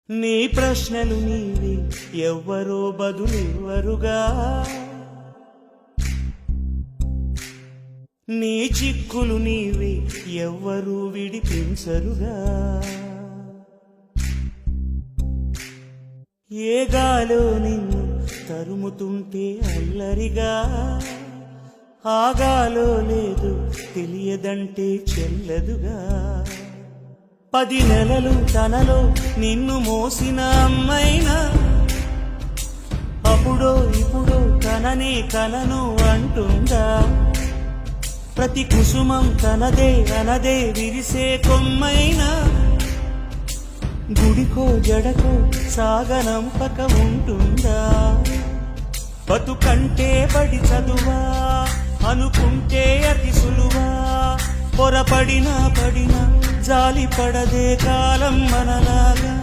నీ ప్రశ్నలు నీవి ఎవ్వరో బదులెవ్వరుగా, నీ చిక్కులు నీవి ఎవ్వరూ విడిపించరుగా. ఏ గాలో నిన్ను తరుముతుంటే అల్లరిగా, ఆగాలో లేదు తెలియదంటే చెల్లదుగా. 10 నెలలు తనలో నిన్ను మోసిన అమ్మైనా, అప్పుడో ఇప్పుడో తననే కలను అంటుందా. ప్రతి కుసుమం తనదే అనదే విరిసే కొమ్మైనా, గుడికో జడకో సాగనంపక ఉంటుందా. బతుకంటే బడి చదువా అనుకుంటే అతి సులువా, పొరపడినా పడినా జాలి పడదే కాలం మనలాగా.